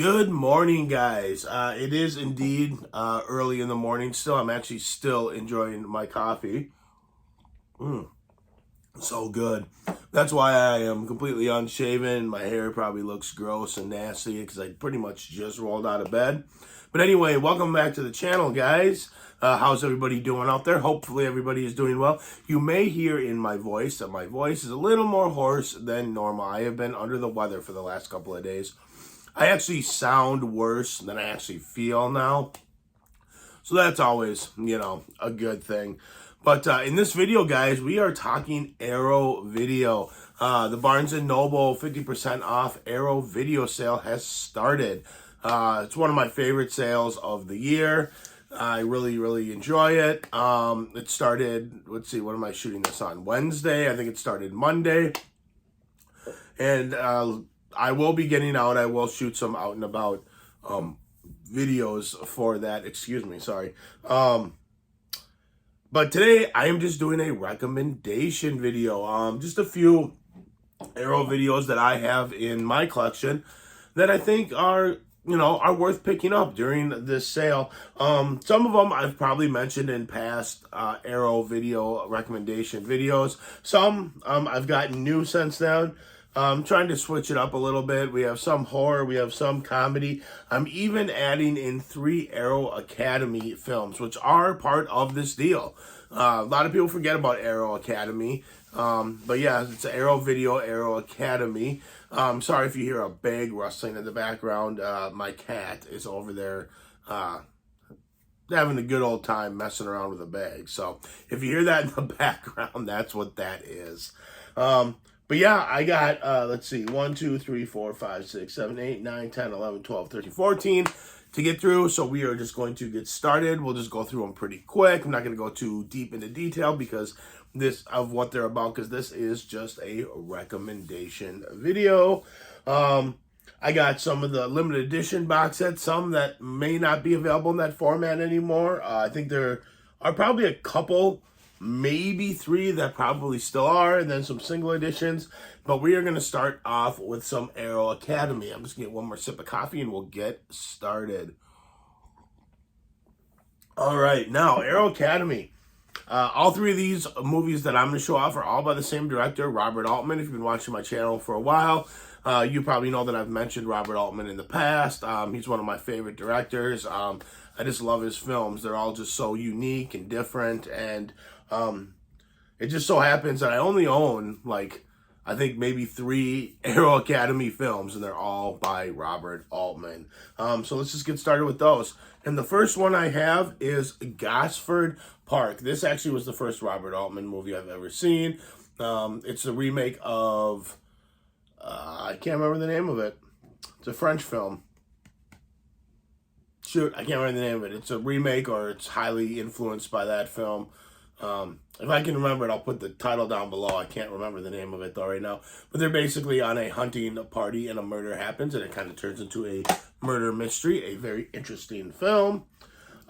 Good morning, guys. It is indeed early in the morning still. I'm actually still enjoying my coffee. So good. That's why I am completely unshaven. My hair probably looks gross and nasty because I pretty much just rolled out of bed. But anyway, welcome back to the channel, guys. How's everybody doing out there? Hopefully everybody is doing well. You may hear in my voice that my voice is a little more hoarse than normal. I have been under the weather for the last couple of days. I actually sound worse than I actually feel now. So that's always, a good thing. But in this video, guys, we are talking Arrow Video. The Barnes & Noble 50% off Arrow Video sale has started. It's one of my favorite sales of the year. I really, really enjoy it. It started, let's see, what am I shooting this on? Wednesday. I think it started Monday. And I will be getting out. I will shoot some out and about videos for that. Excuse me, sorry. But today I am just doing a recommendation video. Just a few Arrow videos that I have in my collection that I think are worth picking up during this sale. Some of them I've probably mentioned in past Arrow video recommendation videos. Some I've gotten new since then. I'm trying to switch it up a little bit. We have some horror, we have some comedy. I'm even adding in 3 Arrow Academy films, which are part of this deal. A lot of people forget about Arrow Academy. But yeah, it's Arrow Video, Arrow Academy. Sorry if you hear a bag rustling in the background. My cat is over there having a good old time messing around with a bag. So if you hear that in the background, that's what that is. But yeah, I got, let's see, 1, 2, 3, 4, 5, 6, 7, 8, 9, 10, 11, 12, 13, 14 to get through. So we are just going to get started. We'll just go through them pretty quick. I'm not going to go too deep into detail because of what they're about, because this is just a recommendation video. I got some of the limited edition box sets, some that may not be available in that format anymore. I think there are probably a couple, maybe 3 that probably still are, and then some single editions. But we are going to start off with some Arrow Academy. I'm just going to get one more sip of coffee and we'll get started. All right, now Arrow Academy. All 3 of these movies that I'm going to show off are all by the same director, Robert Altman. If you've been watching my channel for a while, you probably know that I've mentioned Robert Altman in the past. He's one of my favorite directors. I just love his films. They're all just so unique and different, and it just so happens that I only own, I think maybe 3 Arrow Academy films, and they're all by Robert Altman. So let's just get started with those. And the first one I have is Gosford Park. This actually was the first Robert Altman movie I've ever seen. It's a remake of, I can't remember the name of it. It's a French film. Shoot, I can't remember the name of it. It's a remake, or it's highly influenced by that film. If I can remember it, I'll put the title down below. I can't remember the name of it though right now. But they're basically on a hunting party and a murder happens, and it kind of turns into a murder mystery. A very interesting film.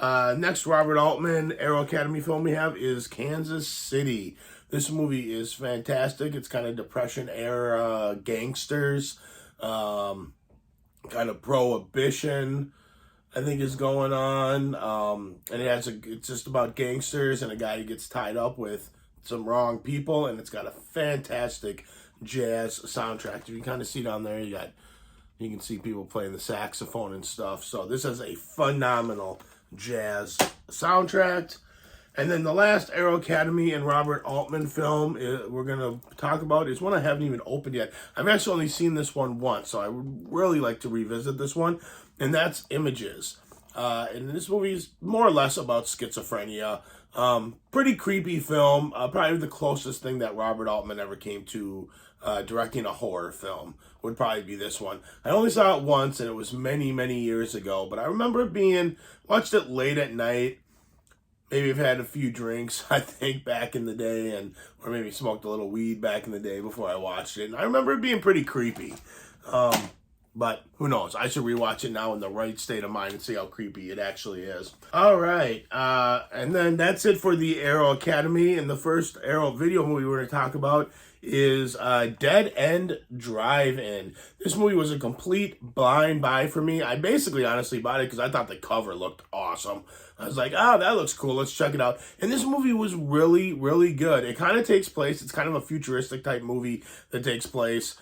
Next Robert Altman Arrow Academy film we have is Kansas City. This movie is fantastic. It's kind of Depression era gangsters, kind of prohibition, I think, is going on, and it's just about gangsters and a guy who gets tied up with some wrong people, and it's got a fantastic jazz soundtrack. If you kind of see down there, you can see people playing the saxophone and stuff. So this has a phenomenal jazz soundtrack. And then the last Arrow Academy and Robert Altman film we're going to talk about is one I haven't even opened yet. I've actually only seen this one once, so I would really like to revisit this one, and that's Images. And this movie is more or less about schizophrenia. Pretty creepy film, probably the closest thing that Robert Altman ever came to directing a horror film would probably be this one. I only saw it once, and it was many, many years ago, but I remember it watched it late at night. Maybe I've had a few drinks, I think, back in the day, or maybe smoked a little weed back in the day before I watched it. And I remember it being pretty creepy. But who knows? I should rewatch it now in the right state of mind and see how creepy it actually is. All right. And then that's it for the Arrow Academy. And the first Arrow video movie we're going to talk about is Dead End Drive-In. This movie was a complete blind buy for me. I basically honestly bought it because I thought the cover looked awesome. I was like, oh, that looks cool. Let's check it out. And this movie was really, really good. It kind of takes place, it's kind of a futuristic type movie that takes place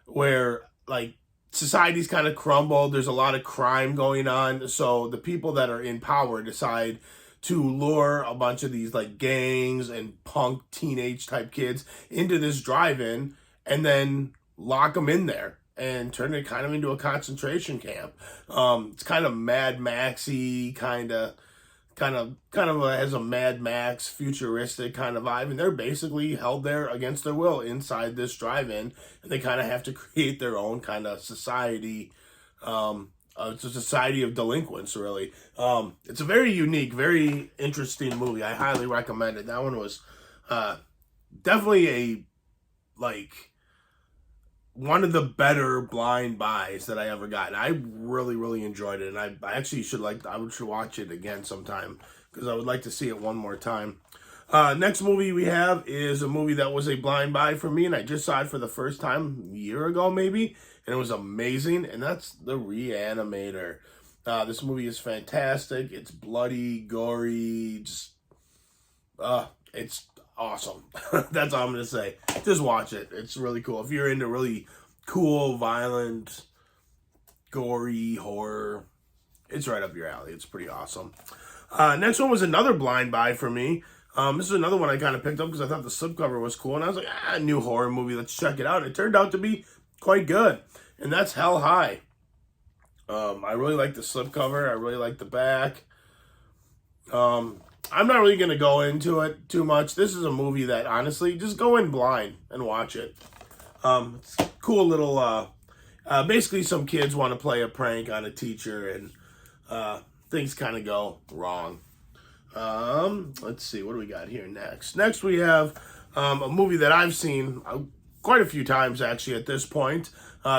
where, like, society's kind of crumbled. There's a lot of crime going on. So the people that are in power decide to lure a bunch of these like gangs and punk teenage type kids into this drive-in and then lock them in there and turn it kind of into a concentration camp. It's kind of Mad Maxy, kind of has a Mad Max futuristic kind of vibe, and they're basically held there against their will inside this drive-in, and they kind of have to create their own kind of society. It's a society of delinquents, really. It's a very unique, very interesting movie. I highly recommend it. That one was definitely one of the better blind buys that I ever got. And I really, really enjoyed it. And I actually should watch it again sometime because I would like to see it one more time. Next movie we have is a movie that was a blind buy for me, and I just saw it for the first time a year ago maybe, and it was amazing, and that's The Reanimator. This movie is fantastic. It's bloody, gory, just it's awesome. That's all I'm gonna say. Just watch it. It's really cool. If you're into really cool, violent, gory horror, it's right up your alley. It's pretty awesome. Next one was another blind buy for me. This is another one I kind of picked up because I thought the slipcover was cool, and I was like, new horror movie, let's check it out. And it turned out to be quite good, and that's Hell High. I really like the slipcover. I really like the back. I'm not really going to go into it too much. This is a movie that, honestly, just go in blind and watch it. It's a cool little, basically some kids want to play a prank on a teacher, and things kind of go wrong. Let's see, what do we got here next? Next we have a movie that I've seen quite a few times, actually, at this point.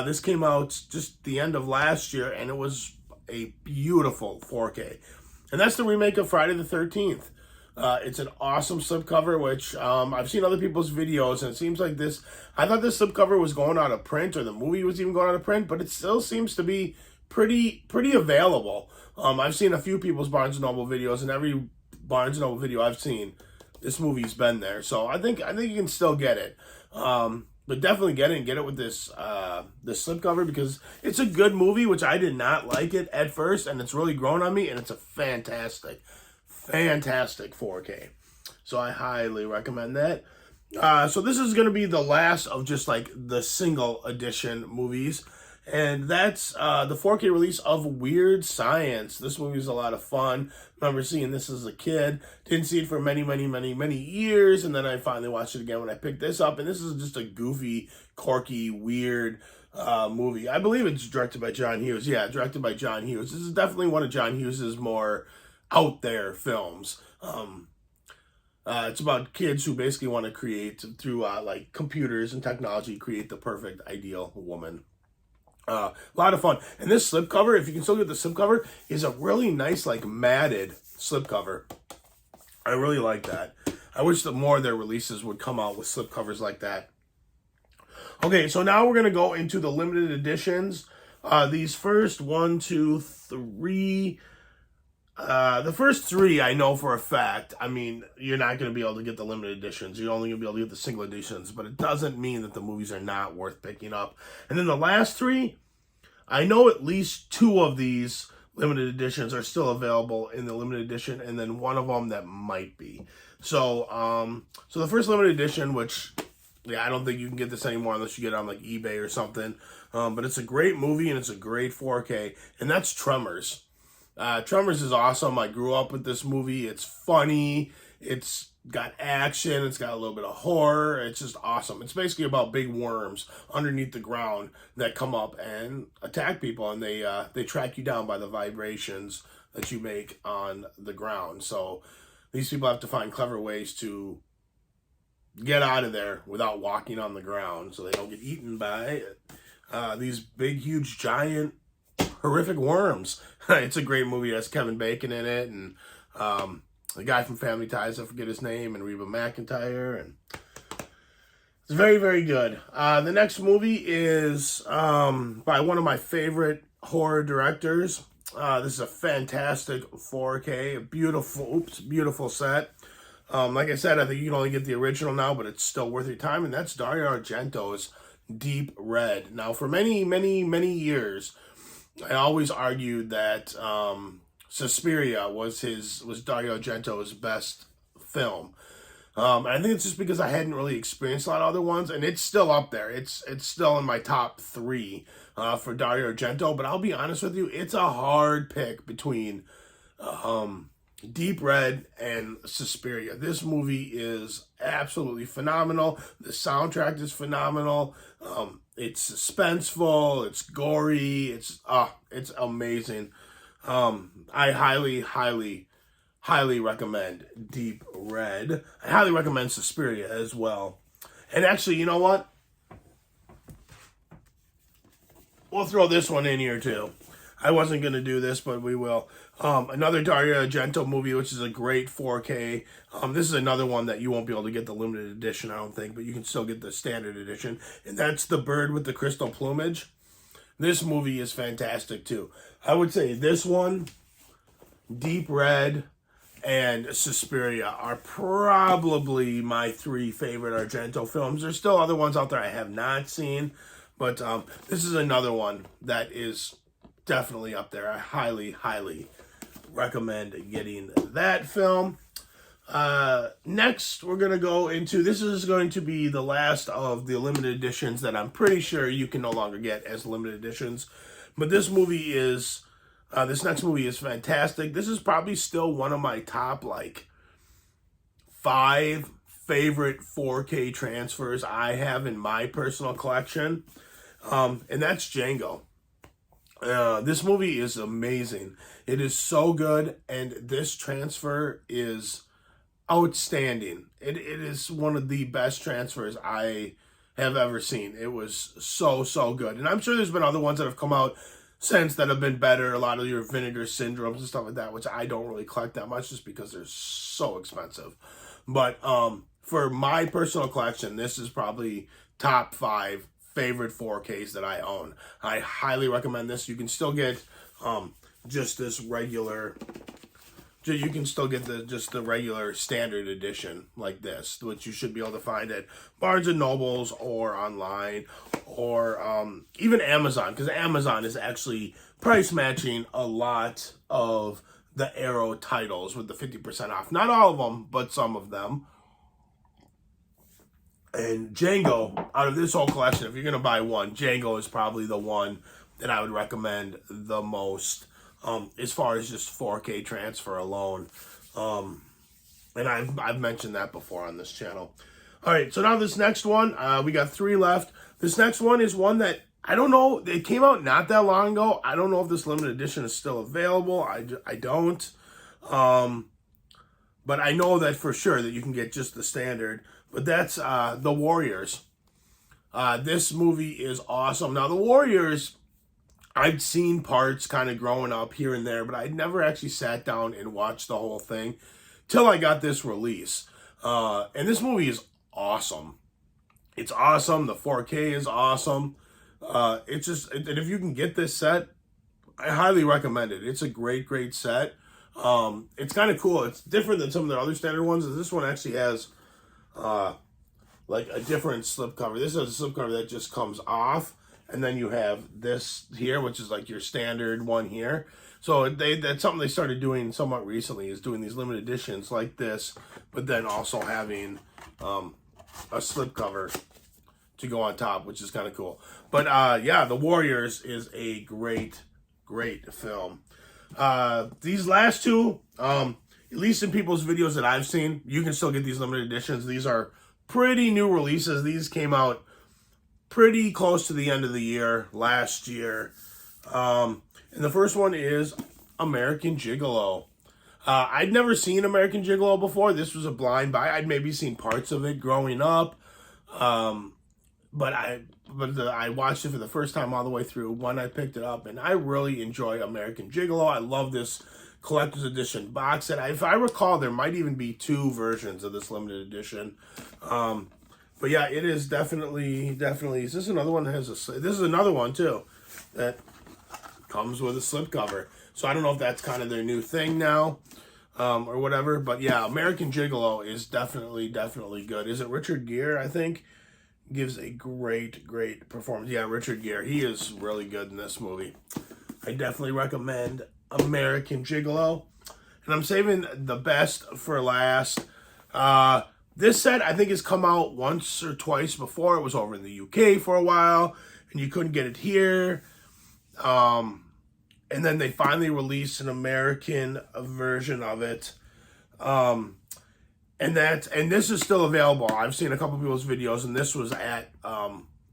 This came out just the end of last year, and it was a beautiful 4K. And that's the remake of Friday the 13th. It's an awesome slipcover, which I've seen other people's videos, and it seems like this, I thought this slipcover was going out of print, or the movie was even going out of print, but it still seems to be pretty available. I've seen a few people's Barnes & Noble videos, and every Barnes & Noble video I've seen, this movie's been there. So I think you can still get it. But definitely get it and get it with this slipcover, because it's a good movie, which I did not like it at first, and it's really grown on me, and it's a fantastic 4K. So I highly recommend that. So this is going to be the last of just like the single edition movies, and that's the 4K release of Weird Science. This movie is a lot of fun. Remember seeing this as a kid. Didn't see it for many years, and then I finally watched it again when I picked this up, and this is just a goofy, quirky, weird movie. I believe it's directed by John Hughes. Yeah, directed by John Hughes. This is definitely one of John Hughes' more out there films. It's about kids who basically want to create, through like computers and technology, create the perfect ideal woman. A lot of fun. And this slipcover, if you can still get the slipcover, is a really nice, like, matted slipcover. I really like that. I wish that more of their releases would come out with slipcovers like that. Okay, so now we're going to go into the limited editions. These first 1, 2, 3... the first 3 I know for a fact. I mean, you're not going to be able to get the limited editions. You're only going to be able to get the single editions, but it doesn't mean that the movies are not worth picking up. And then the last 3, I know at least 2 of these limited editions are still available in the limited edition, and then one of them that might be. So, so the first limited edition, which, yeah, I don't think you can get this anymore unless you get it on like eBay or something. But it's a great movie and it's a great 4K, and that's Tremors. Tremors is awesome. I grew up with this movie. It's funny. It's got action. It's got a little bit of horror. It's just awesome. It's basically about big worms underneath the ground that come up and attack people, and they track you down by the vibrations that you make on the ground. So these people have to find clever ways to get out of there without walking on the ground, so they don't get eaten by these big, huge, giant, horrific worms. It's a great movie. It has Kevin Bacon in it, and the guy from Family Ties, I forget his name, and Reba McEntire, and it's very, very good. The next movie is by one of my favorite horror directors. This is a fantastic 4K, beautiful set. Like I said, I think you can only get the original now, but it's still worth your time, and that's Dario Argento's Deep Red. Now, for many, many, many years, I always argued that Suspiria was Dario Argento's best film. I think it's just because I hadn't really experienced a lot of other ones, and it's still up there. It's still in my top 3 for Dario Argento, but I'll be honest with you, it's a hard pick between Deep Red and Suspiria. This movie is absolutely phenomenal. The soundtrack is phenomenal. It's suspenseful. It's gory. It's amazing. I highly recommend Deep Red. I highly recommend Suspiria as well. And actually, you know what? We'll throw this one in here too. I wasn't going to do this, but we will. Another Dario Argento movie, which is a great 4K. This is another one that you won't be able to get the limited edition, I don't think, but you can still get the standard edition. And that's The Bird with the Crystal Plumage. This movie is fantastic too. I would say this one, Deep Red, and Suspiria are probably my 3 favorite Argento films. There's still other ones out there I have not seen, but this is another one that is definitely up there. I highly recommend getting that film. Next, we're going to go into, this is going to be the last of the limited editions that I'm pretty sure you can no longer get as limited editions. But this movie is, this next movie is fantastic. This is probably still one of my top, 5 favorite 4K transfers I have in my personal collection. And that's Django. This movie is amazing. It is so good, and this transfer is outstanding. It is one of the best transfers I have ever seen. It was so good. And I'm sure there's been other ones that have come out since that have been better. A lot of your Vinegar Syndromes and stuff like that, which I don't really collect that much just because they're so expensive. But for my personal collection, this is probably top 5 favorite 4Ks that I own. I highly recommend this. You can still get just this regular, you can still get the regular standard edition like this, which you should be able to find at Barnes & Nobles or online or even Amazon, because Amazon is actually price matching a lot of the Arrow titles with the 50% off. Not all of them, but some of them. And Django, out of this whole collection, if you're going to buy one, Django is probably the one that I would recommend the most as far as just 4K transfer alone. And I've mentioned that before on this channel. All right, so now this next one, we got 3 left. This next one is one that, I don't know, it came out not that long ago. I don't know if this limited edition is still available. I don't. But I know that for sure that you can get just the standard. But that's The Warriors. This movie is awesome. Now, The Warriors, I'd seen parts kind of growing up here and there, but I'd never actually sat down and watched the whole thing till I got this release. And this movie is awesome. It's awesome. The 4K is awesome. It's just, and if you can get this set, I highly recommend it. It's a great set. It's kind of cool. It's different than some of the other standard ones. This one actually has like a different slipcover. This is a slipcover that just comes off, and then you have this here, which is like your standard one here. So that's something they started doing somewhat recently, is doing these limited editions like this, but then also having a slipcover to go on top, which is kind of cool. But yeah, The Warriors is a great film. These last 2, at least in people's videos that I've seen, you can still get these limited editions. These are pretty new releases. These came out pretty close to the end of the year, last year. And the first one is American Gigolo. I'd never seen American Gigolo before. This was a blind buy. I'd maybe seen parts of it growing up. I watched it for the first time all the way through when I picked it up, and I really enjoy American Gigolo. I love this collector's edition box set. If I recall, there might even be 2 versions of this limited edition. But yeah, it is definitely. Is this another one that has a? This is another one too, that comes with a slipcover. So I don't know if that's kind of their new thing now, or whatever. But yeah, American Gigolo is definitely good. Is it Richard Gere? I think gives a great performance. Yeah, Richard Gere. He is really good in this movie. I definitely recommend American Gigolo, and I'm saving the best for last. This set, I think, has come out once or twice before. It was over in the UK for a while, and you couldn't get it here. And then they finally released an American version of it. And this is still available. I've seen a couple people's videos, and this was at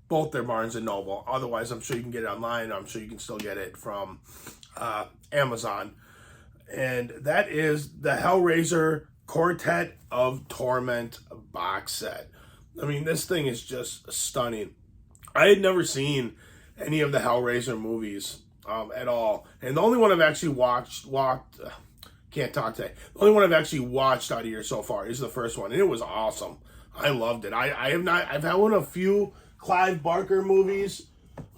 both their Barnes & Noble. Otherwise, I'm sure you can get it online. I'm sure you can still get it from Amazon. And that is the Hellraiser Quartet of Torment box set. I mean, this thing is just stunning. I had never seen any of the Hellraiser movies at all, and the only one I've actually watched out of here so far is the first one, and it was awesome. I loved it. I've had one of a few Clive Barker movies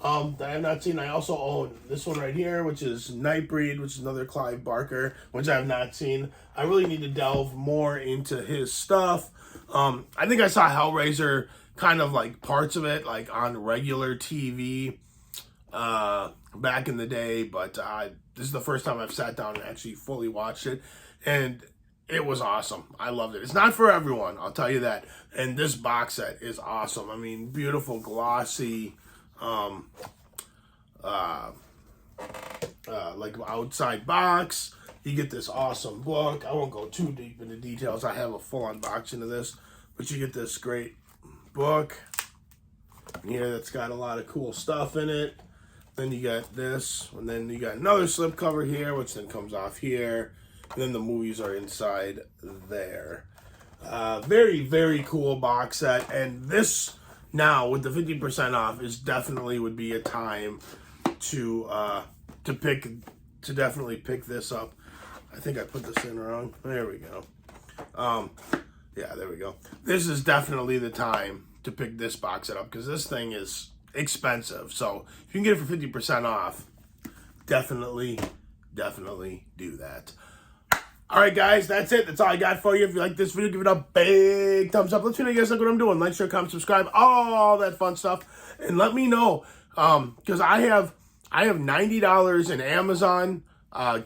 that I have not seen. I also own this one right here, which is Nightbreed, which is another Clive Barker, which I have not seen. I really need to delve more into his stuff. I think I saw Hellraiser, kind of like parts of it, like on regular TV back in the day, but this is the first time I've sat down and actually fully watched it, and it was awesome. I loved it. It's not for everyone, I'll tell you that. And this box set is awesome. I mean, beautiful, glossy, like outside box. You get this awesome book. I won't go too deep into details. I have a full unboxing of this, but you get this great book here that's got a lot of cool stuff in it. Then you got this, and then you got another slipcover here, which then comes off here. And then the movies are inside there. Very cool box set. And this, now with the 50% off, is definitely would be a time to definitely pick this up. I think I put this in wrong. There we go. Yeah, there we go. This is definitely the time to pick this box set up, because this thing is expensive. So if you can get it for 50% off, definitely do that. All right, guys, that's it. That's all I got for you. If you like this video, give it a big thumbs up. Let me know you guys like what I'm doing. Like, share, comment, subscribe, all that fun stuff. And let me know, because I have $90 in Amazon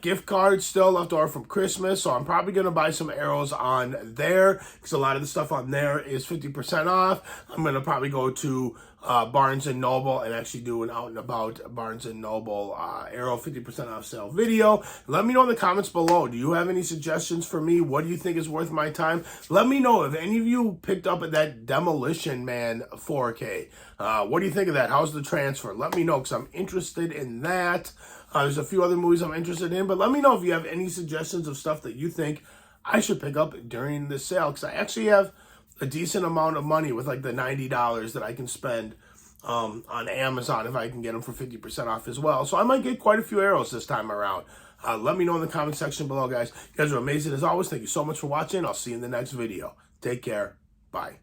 gift cards still left over from Christmas, so I'm probably going to buy some arrows on there, because a lot of the stuff on there is 50% off. I'm going to probably go to Barnes & Noble and actually do an out and about Barnes & Noble arrow 50% off sale video. Let me know in the comments below. Do you have any suggestions for me? What do you think is worth my time? Let me know if any of you picked up at that Demolition Man 4K. What do you think of that? How's the transfer? Let me know, because I'm interested in that. There's a few other movies I'm interested in, but let me know if you have any suggestions of stuff that you think I should pick up during the sale, because I actually have a decent amount of money with like the $90 that I can spend on Amazon if I can get them for 50% off as well. So I might get quite a few arrows this time around. Let me know in the comment section below, guys. You guys are amazing as always. Thank you so much for watching. I'll see you in the next video. Take care. Bye.